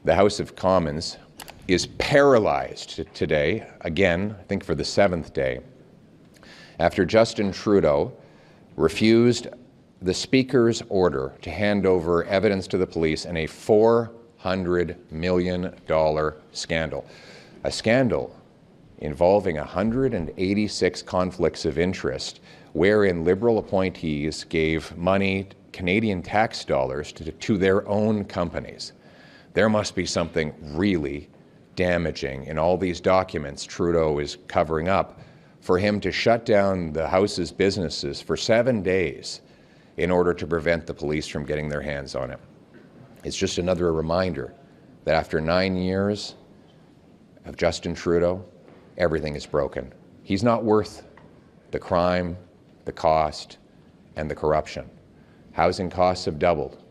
the House of Commons is paralyzed today, again, I think for the 7th day, after Justin Trudeau refused the Speaker's order to hand over evidence to the police in a $400 million scandal. A scandal involving 186 conflicts of interest, wherein Liberal appointees gave money, Canadian tax dollars, to their own companies. There must be something really damaging in all these documents Trudeau is covering up for him to shut down the House's businesses for 7 days in order to prevent the police from getting their hands on it. It's just another reminder that after 9 years of Justin Trudeau, everything is broken. He's not worth the crime, the cost, and the corruption. Housing costs have doubled.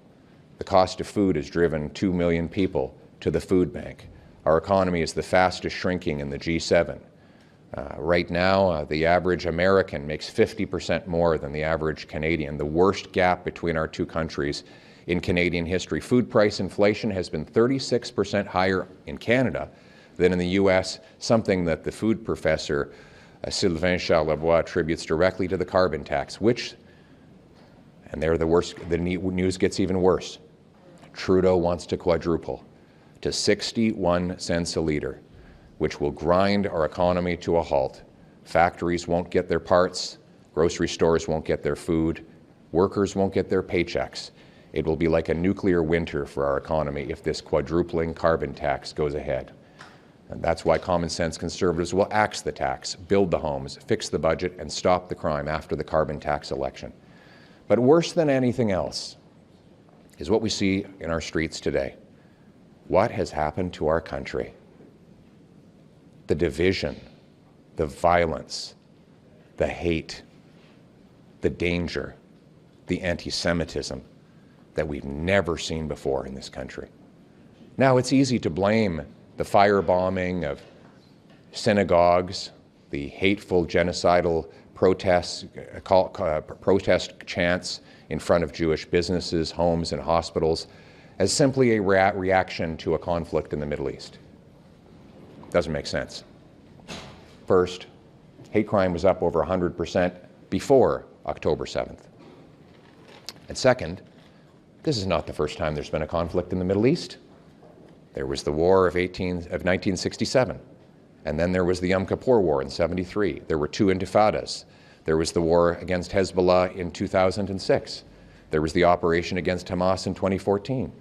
The cost of food has driven 2 million people to the food bank. Our economy is the fastest shrinking in the G7. Right now, the average American makes 50% more than the average Canadian, the worst gap between our two countries in Canadian history. Food price inflation has been 36% higher in Canada than in the U.S., something that the food professor Sylvain Charlebois attributes directly to the carbon tax, which, and they're the worst, the news gets even worse. Trudeau wants to quadruple to 61 cents a litre, which will grind our economy to a halt. Factories won't get their parts, grocery stores won't get their food, workers won't get their paychecks. It will be like a nuclear winter for our economy if this quadrupling carbon tax goes ahead. And that's why common sense Conservatives will axe the tax, build the homes, fix the budget, and stop the crime after the carbon tax election. But worse than anything else is what we see in our streets today. What has happened to our country? The division, the violence, the hate, the danger, the anti-Semitism that we've never seen before in this country. Now, it's easy to blame the firebombing of synagogues, the hateful genocidal protests, protest chants in front of Jewish businesses, homes, and hospitals as simply a reaction to a conflict in the Middle East. Doesn't make sense. First, hate crime was up over 100% before October 7th. And second, this is not the first time there's been a conflict in the Middle East. There was the war of 1967, and then there was the Yom Kippur War in 73. There were 2 intifadas. There was the war against Hezbollah in 2006. There was the operation against Hamas in 2014.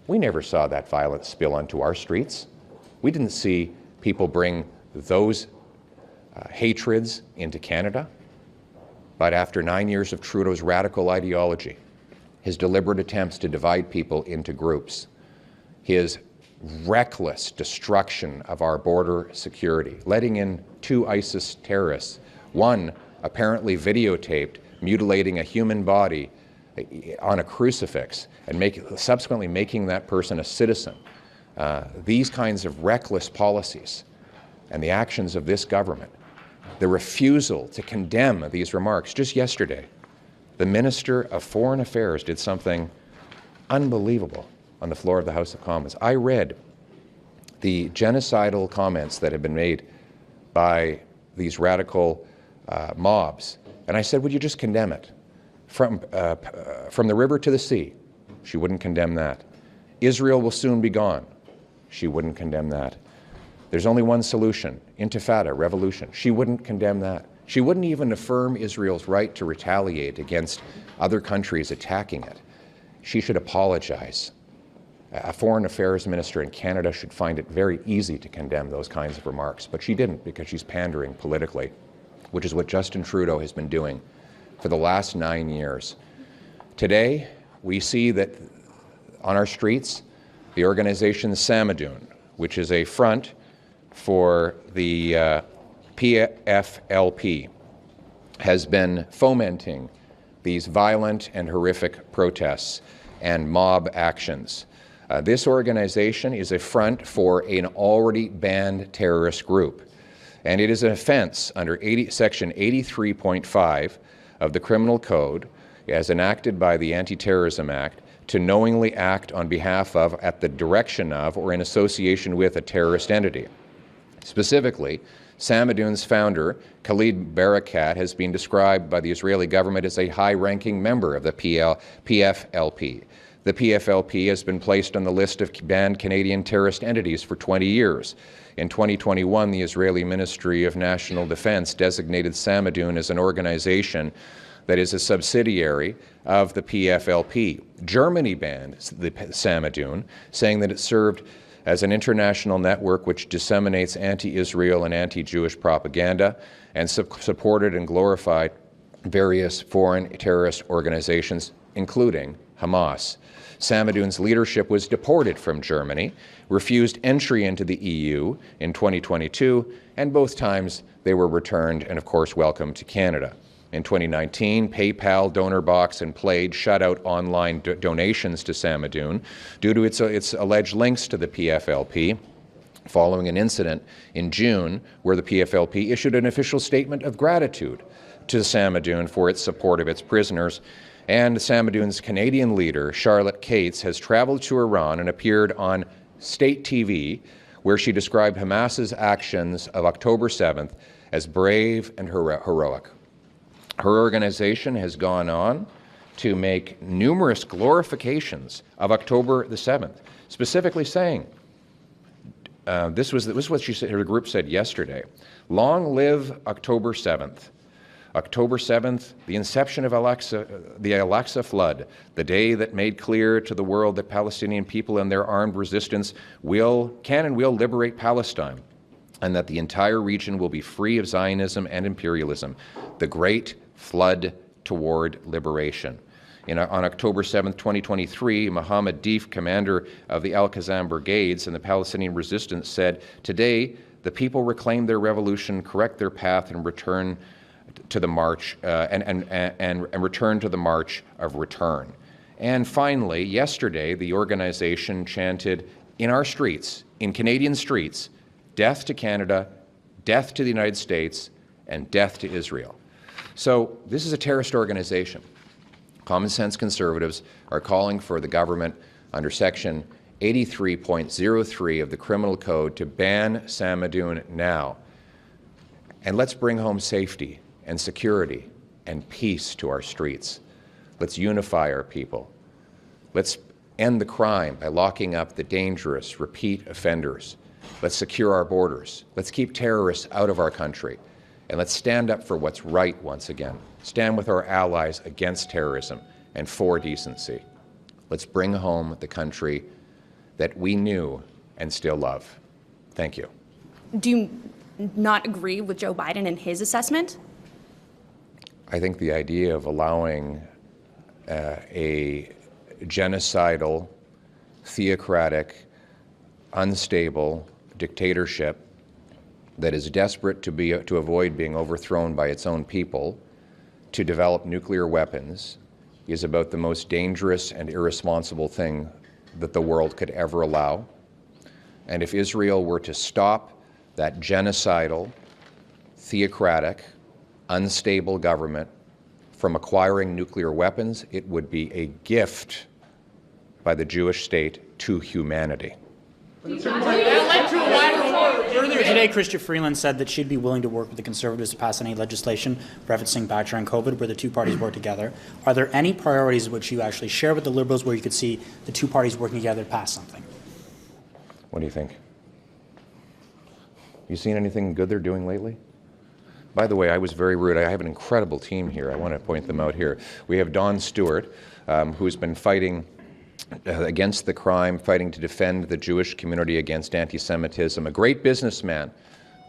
We never saw that violence spill onto our streets. We didn't see people bring those hatreds into Canada. But after 9 years of Trudeau's radical ideology, his deliberate attempts to divide people into groups, his reckless destruction of our border security, letting in 2 ISIS terrorists, one apparently videotaped mutilating a human body on a crucifix and subsequently making that person a citizen. These kinds of reckless policies and the actions of this government, the refusal to condemn these remarks. Just yesterday, the Minister of Foreign Affairs did something unbelievable on the floor of the House of Commons. I read the genocidal comments that have been made by these radical mobs, and I said, would you just condemn it? From the river to the sea, she wouldn't condemn that. Israel will soon be gone. She wouldn't condemn that. There's only one solution, intifada, revolution. She wouldn't condemn that. She wouldn't even affirm Israel's right to retaliate against other countries attacking it. She should apologize. A foreign affairs minister in Canada should find it very easy to condemn those kinds of remarks, but she didn't because she's pandering politically, which is what Justin Trudeau has been doing for the last 9 years. Today, we see that on our streets, the organization Samadoun, which is a front for the PFLP, has been fomenting these violent and horrific protests and mob actions. This organization is a front for an already banned terrorist group, and it is an offense under Section 83.5 of the Criminal Code, as enacted by the Anti-Terrorism Act, to knowingly act on behalf of, at the direction of, or in association with a terrorist entity. Specifically, Samadoun's founder, Khalid Barakat, has been described by the Israeli government as a high-ranking member of the PFLP. The PFLP has been placed on the list of banned Canadian terrorist entities for 20 years. In 2021, the Israeli Ministry of National Defense designated Samadoun as an organization that is a subsidiary of the PFLP. Germany banned the Samadoun, saying that it served as an international network which disseminates anti-Israel and anti-Jewish propaganda and supported and glorified various foreign terrorist organizations, including Hamas. Samadoun's leadership was deported from Germany, refused entry into the EU in 2022, and both times they were returned and, of course, welcomed to Canada. In 2019, PayPal, DonorBox, and Plaid shut out online donations to Samadoun due to its alleged links to the PFLP, following an incident in June where the PFLP issued an official statement of gratitude to Samadoun for its support of its prisoners. And Samadoun's Canadian leader, Charlotte Cates, has traveled to Iran and appeared on state TV, where she described Hamas's actions of October 7th as brave and heroic. Her organization has gone on to make numerous glorifications of October the 7th, specifically saying, this was what she said, her group said yesterday, "Long live October 7th. October 7th, the inception of the Al-Aqsa flood, the day that made clear to the world that Palestinian people and their armed resistance can and will liberate Palestine, and that the entire region will be free of Zionism and imperialism. The great flood toward liberation." On October 7, 2023, Mohammed Deif, commander of the Al-Qassam brigades and the Palestinian resistance, said, "Today, the people reclaim their revolution, correct their path, and return to the march and return to the march of return." And finally, yesterday, the organization chanted in our streets, in Canadian streets, "Death to Canada, death to the United States, and death to Israel." So this is a terrorist organization. Common sense conservatives are calling for the government under Section 83.03 of the Criminal Code to ban Samadoun now. And let's bring home safety and security and peace to our streets. Let's unify our people. Let's end the crime by locking up the dangerous repeat offenders. Let's secure our borders. Let's keep terrorists out of our country. And let's stand up for what's right once again. Stand with our allies against terrorism and for decency. Let's bring home the country that we knew and still love. Thank you. Do you not agree with Joe Biden and his assessment? I think the idea of allowing a genocidal, theocratic, unstable dictatorship that is desperate to avoid being overthrown by its own people to develop nuclear weapons is about the most dangerous and irresponsible thing that the world could ever allow. And if Israel were to stop that genocidal, theocratic, unstable government from acquiring nuclear weapons, it would be a gift by the Jewish state to humanity. Earlier today, Chrystia Freeland said that she'd be willing to work with the Conservatives to pass any legislation referencing back during COVID where the two parties work together. Are there any priorities which you actually share with the Liberals where you could see the two parties working together to pass something? What do you think? You seen anything good they're doing lately? By the way, I was very rude. I have an incredible team here. I want to point them out here. We have Don Stewart, who's been fighting against the crime, fighting to defend the Jewish community against anti-Semitism, a great businessman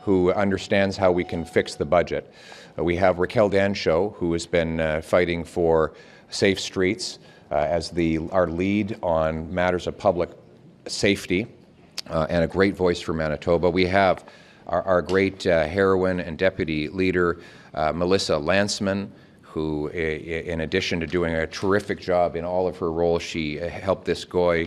who understands how we can fix the budget. We have Raquel Dancho, who has been fighting for safe streets as our lead on matters of public safety, and a great voice for Manitoba. We have our great heroine and deputy leader, Melissa Lanceman, who, in addition to doing a terrific job in all of her roles, she helped this guy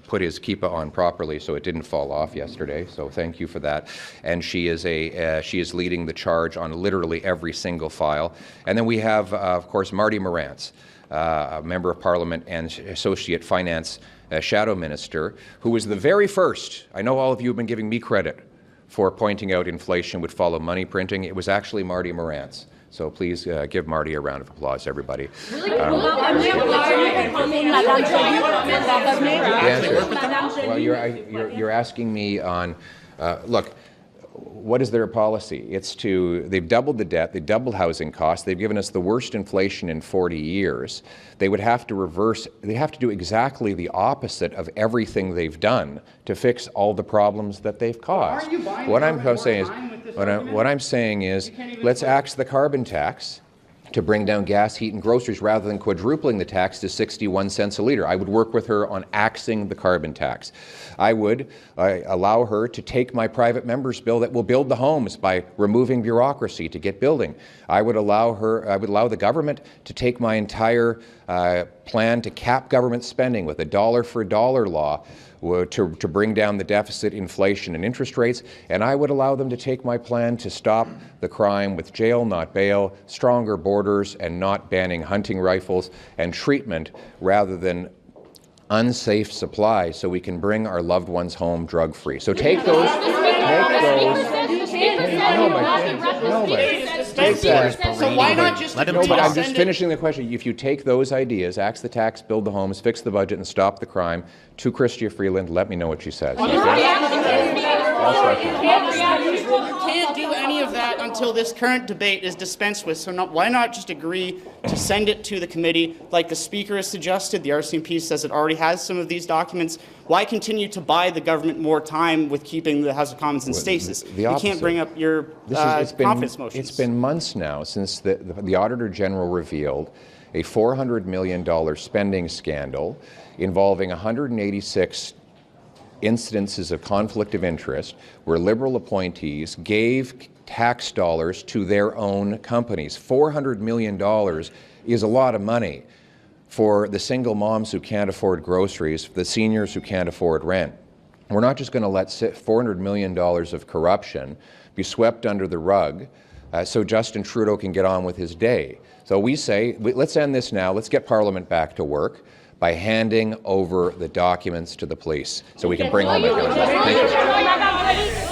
put his kippah on properly so it didn't fall off yesterday. So thank you for that. And she is leading the charge on literally every single file. And then we have, of course, Marty Morantz, a member of Parliament and Associate Finance Shadow Minister, who was the very first. I know all of you have been giving me credit for pointing out inflation would follow money printing. It was actually Marty Morantz. So please give Marty a round of applause, everybody. Well, you're asking me on, look, what is their policy? It's they've doubled the debt, they've doubled housing costs, they've given us the worst inflation in 40 years. They would have to they have to do exactly the opposite of everything they've done to fix all the problems that they've caused. What I'm saying is, let's axe the carbon tax to bring down gas, heat, and groceries rather than quadrupling the tax to 61 cents a litre. I would work with her on axing the carbon tax. I would allow her to take my private member's bill that will build the homes by removing bureaucracy to get building. I would allow the government to take my entire plan to cap government spending with a dollar for dollar law to bring down the deficit, inflation, and interest rates, and I would allow them to take my plan to stop the crime with jail, not bail, stronger borders, and not banning hunting rifles, and treatment rather than unsafe supply, so we can bring our loved ones home drug-free. So take those. So why not just let him talk? I'm just finishing the question. If you take those ideas, axe the tax, build the homes, fix the budget, and stop the crime, to Chrystia Freeland, let me know what she says. You can't do any of that until this current debate is dispensed with. So why not just agree to send it to the committee, like the Speaker has suggested? The RCMP says it already has some of these documents. Why continue to buy the government more time with keeping the House of Commons in stasis? You can't bring up your confidence motions. It's been months now since the Auditor General revealed a $400 million spending scandal involving 186 incidences of conflict of interest where Liberal appointees gave tax dollars to their own companies. $400 million is a lot of money for the single moms who can't afford groceries, for the seniors who can't afford rent. We're not just going to let $400 million of corruption be swept under the rug so Justin Trudeau can get on with his day. So we say, let's end this now. Let's get Parliament back to work by handing over the documents to the police so we can bring home accountability. Thank you.